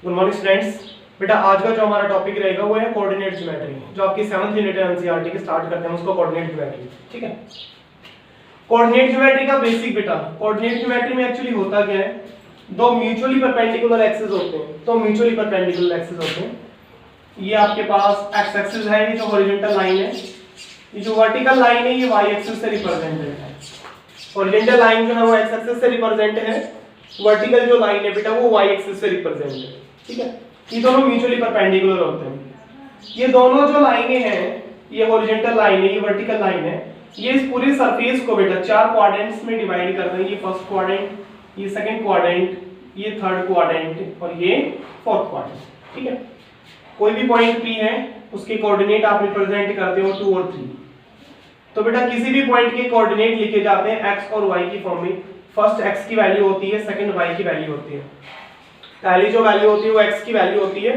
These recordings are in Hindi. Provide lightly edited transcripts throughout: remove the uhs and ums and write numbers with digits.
Good morning students. बेटा आज का जो हमारा टॉपिक रहेगा वो है कोऑर्डिनेट ज्योमेट्री। जो आपकी 7th यूनिट है एनसीईआरटी के स्टार्ट करते हैं उसको कोऑर्डिनेट ज्योमेट्री। ठीक है, कोऑर्डिनेट ज्योमेट्री का बेसिक बेटा, कोऑर्डिनेट ज्योमेट्री में एक्चुअली होता क्या है, दो म्यूचुअली परपेंडिकुलर एक्सिस होते हैं। तो म्यूचुअली परपेंडिकुलर एक्सिस होते हैं, ये आपके पास एक्स एक्सिस है, ये जो हॉरिजॉन्टल लाइन है, ये जो वर्टिकल लाइन है ये वाई एक्सिस से रिप्रेजेंटेड है। हॉरिजॉन्टल लाइन जो है वो एक्स एक्सिस से रिप्रेजेंट है, वर्टिकल जो लाइन है बेटा वो वाई एक्सिस से रिप्रेजेंट है। ठीक है, ये दोनों म्यूचुअली परपेंडिकुलर होते हैं। ये दोनों जो लाइनें हैं, ये हॉरिजॉन्टल लाइन है, ये वर्टिकल लाइन है, ये इस पूरे सरफेस को बेटा चार क्वाड्रेंट्स में डिवाइड करते हैं। ये फर्स्ट क्वाड्रेंट, ये सेकंड क्वाड्रेंट, ये थर्ड क्वाड्रेंट और ये फोर्थ क्वाड्रेंट। ठीक है, कोई भी पॉइंट P है उसके कोऑर्डिनेट आप रिप्रेजेंट करते हो 2 और 3। तो बेटा किसी भी पॉइंट के कोऑर्डिनेट लिखे जाते हैं x और y की फॉर्म में। फर्स्ट x की वैल्यू होती है, सेकंड y की वैल्यू होती है। पहली जो वैल्यू होती है वो x की वैल्यू होती है,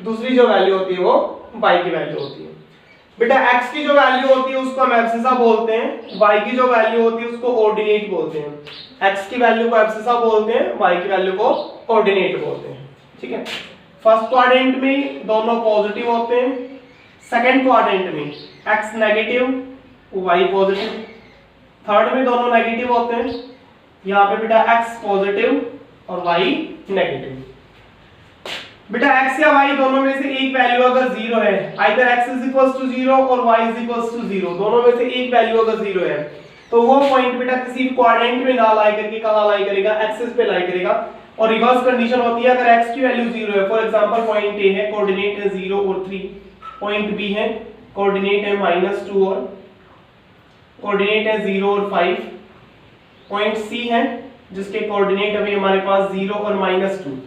दूसरी जो वैल्यू होती है वो y की वैल्यू होती है। बेटा x की जो वैल्यू होती है उसको हम एब्सिसा बोलते हैं, y की जो वैल्यू होती है उसको ऑर्डिनेट बोलते हैं। x की वैल्यू को एब्सिसा बोलते हैं, y की वैल्यू को ऑर्डिनेट बोलते हैं। ठीक है, फर्स्ट क्वाड्रेंट में दोनों पॉजिटिव होते हैं, सेकंड क्वाड्रेंट में x negative y positive, third में दोनों नेगेटिव होते हैं। यहाँ पे बेटा x पॉजिटिव और y नेगेटिव। बेटा x या y दोनों में से एक वैल्यू अगर 0 है, either x is equals to 0 और y इज इक्वल्स टू 0, दोनों में से एक वैल्यू अगर 0 है तो वो पॉइंट बेटा किसी क्वाड्रेंट में ना लाई करके कहां लाई करेगा, एक्सिस पे लाई करेगा। और रिवर्स कंडीशन होती है अगर x की वैल्यू 0 है, फॉर एग्जांपल पॉइंट A है, कोऑर्डिनेट है 0 और 3, पॉइंट B है, कोऑर्डिनेट है -2 और कोऑर्डिनेट है 0 और 5, पॉइंट C है जिसके कोऑर्डिनेट अभी हमारे पास 0 और -2।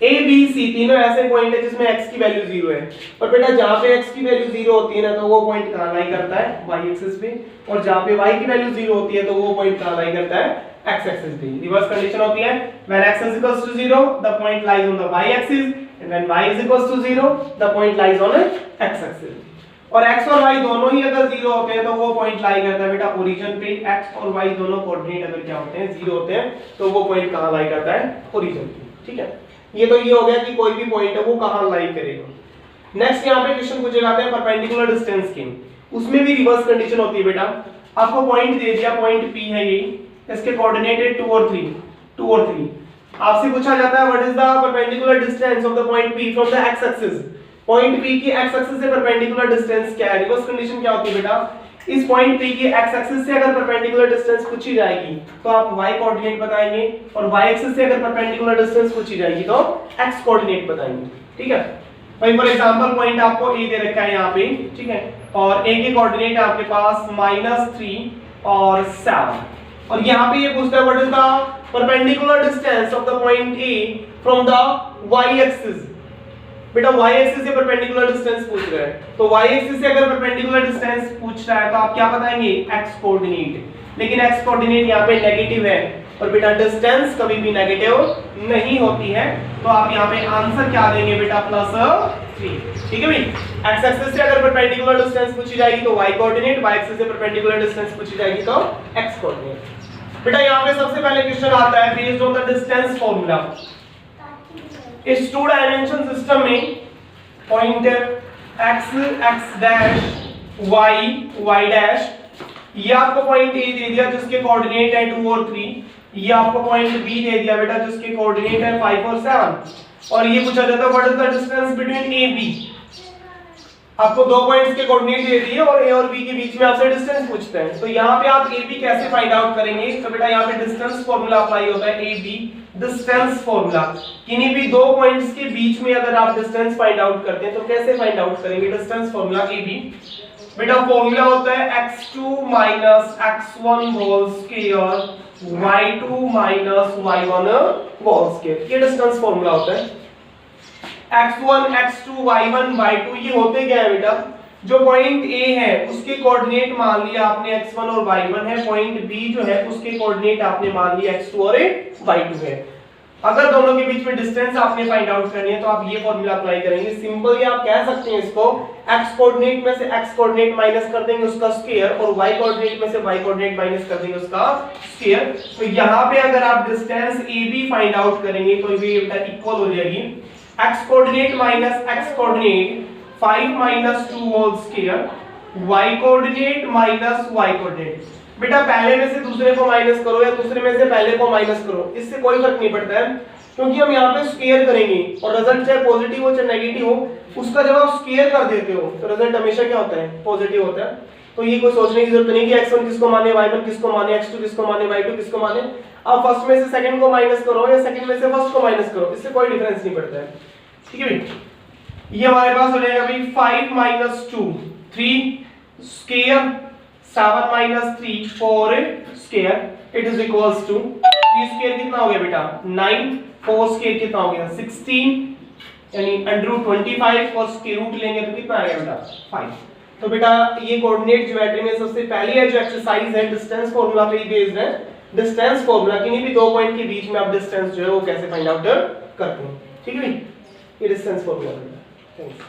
A B C तीनों ऐसे पॉइंट है जिसमें x की वैल्यू 0 है। और बेटा जहां पे x की वैल्यू 0 होती है ना तो वो पॉइंट कहां लाई करता है, y एक्सिस पे, और जहां पे y की वैल्यू 0 होती है तो वो पॉइंट कहां लाई करता है, x एक्सिस पे। रिवर्स कंडीशन होती है when x is equals to 0 the point lies on the y axis and when y is equals to 0 the point lies on x axis। और x और y दोनों ही अगर 0 होते हैं तो वो पॉइंट लाई करता है बेटा ओरिजिन पे। x और y दोनों कोऑर्डिनेट अगर क्या होते हैं 0 होते हैं तो वो पॉइंट कहां लाई करता है, ओरिजिन पे। ठीक है, ये तो ये हो गया कि कोई भी पॉइंट है वो कहां लाई करेगा। नेक्स्ट यहाँ पे क्वेश्चन पूछे जाते हैं परपेंडिकुलर डिस्टेंस के, उसमें भी रिवर्स कंडीशन होती है। बेटा आपको पॉइंट दे दिया, पॉइंट P है ये, इसके कोऑर्डिनेट है 2 और 3, आपसे पूछा जाता है what is the perpendicular distance of the point P from the x axis. Point P की x एक्सिस से परपेंडिकुलर डिस्टेंस क्या है। रिवर्स कंडीशन क्या होती है बेटा, इस पॉइंट P की x एक्सिस से अगर परपेंडिकुलर डिस्टेंस पूछी जाएगी तो आप y कोऑर्डिनेट बताएंगे, और y एक्सिस से अगर परपेंडिकुलर डिस्टेंस पूछी जाएगी तो x कोऑर्डिनेट बताएंगे। ठीक है भाई, फॉर एग्जांपल पॉइंट आपको A दे रखा है यहाँ पे, ठीक है, और A के कोऑर्डिनेट आपके पास -3 और 7, और यहाँ पे ये पूछता है what is the perpendicular distance of the point A from the y axis. बेटा y एक्सिस से परपेंडिकुलर डिस्टेंस पूछ रहा है, तो y एक्सिस से अगर परपेंडिकुलर डिस्टेंस पूछ रहा है तो आप क्या बताएंगे, x कोऑर्डिनेट। लेकिन x कोऑर्डिनेट यहाँ पे नेगेटिव है, और बेटा डिस्टेंस कभी भी नेगेटिव नहीं होती है, तो आप यहाँ पे आंसर क्या देंगे बेटा, +3। ठीक है भाई, x एक्सिस से अगर परपेंडिकुलर डिस्टेंस पूछी जाएगी तो y कोऑर्डिनेट, y एक्सिस से परपेंडिकुलर डिस्टेंस पूछी जाएगी तो x कोऑर्डिनेट। बेटा यहाँ पे सबसे पहले क्वेश्चन आता है based on the distance formula. इस 2 डायमेंशन सिस्टम में point x x dash y y dash, ये आपको पॉइंट A दे दिया जिसके कोऑर्डिनेट है 2 और 3, ये आपको पॉइंट B दे दिया बेटा जिसके कोऑर्डिनेट है 5 और 7, और ये पूछा जाता है what is the distance between A B। आपको दो पॉइंट्स के कोऑर्डिनेट दे दिए और A और B के बीच में आपसे डिस्टेंस पूछते हैं, तो यहाँ पे आप AB कैसे फाइंड आउट करेंगे। तो बेटा यहाँ पे डिस्टेंस फार्मूला अप्लाई होता है, AB डिस्टेंस फार्मूला। किन्हीं भी दो पॉइंट्स के बीच में अगर आप डिस्टेंस फाइंड आउट करते हैं तो कैसे फाइंड आउट करेंगे, डिस्टेंस फार्मूला AB। बेटा फार्मूला होता है x2 x1 whole square y2 y1 whole square, ये डिस्टेंस फार्मूला होता है। x1 x2 y1 y2 ये होते क्या है बेटा, जो पॉइंट A है उसके कोऑर्डिनेट मान लिया आपने x1 और y1 है, पॉइंट B जो है उसके कोऑर्डिनेट आपने मान लिया x2 और y2 है। अगर दोनों के बीच में डिस्टेंस आपने फाइंड आउट करनी है तो आप ये फॉर्मूला अप्लाई करेंगे। सिंपली आप कह सकते हैं इसको, x कोऑर्डिनेट में से x कोऑर्डिनेट माइनस कर देंगे उसका स्क्वायर, और y कोऑर्डिनेट में से y कोऑर्डिनेट माइनस कर देंगे उसका स्क्वायर। तो यहाँ पे अगर आप डिस्टेंस AB फाइंड आउट करेंगे तो ये इक्वल हो जाएगी x coordinate minus x coordinate 5 minus 2 whole square, y coordinate minus y coordinate. बेटा पहले में से दूसरे को माइनस करो या दूसरे में से पहले को माइनस करो, इससे कोई फर्क नहीं पड़ता है, क्योंकि हम यहाँ पे स्क्वायर करेंगे और रिजल्ट चाहे पॉजिटिव हो चाहे नेगेटिव हो, उसका जब आप स्क्वायर कर देते हो तो रिजल्ट हमेशा क्या होता है, पॉजिटिव होता है। तो ये कोई सोचने की जरूरत नहीं कि x1 किसको माने, y1 किसको माने, x2 किसको माने, y2 किसको माने। आप फर्स्ट में से सेकंड को माइनस करो या सेकंड में से फर्स्ट को माइनस करो, इससे कोई डिफरेंस नहीं पड़ता है। ठीक है भाई, ये हमारे पास हो जाएगा भाई 5 minus 2 3 square, 7 minus 3 4 square, it is equals to 3 square कितना हो गया बेटा 9, 4 स्क्वायर कितना हो गया 16, यानी √25 और स्क्वायर रूट लेंगे तो कितना आएगा बेटा 5। तो बेटा ये कोऑर्डिनेट ज्योमेट्री में सबसे पहली है जो एक्सरसाइज है डिस्टेंस फार्मूला पे बेस्ड है। डिस्टेंस फार्मूला किन्हीं भी दो पॉइंट के बीच में आप डिस्टेंस जो है वो कैसे फाइंड आउट करते हैं। ठीक है भाई, ये डिस्टेंस फार्मूला है। थैंक्स।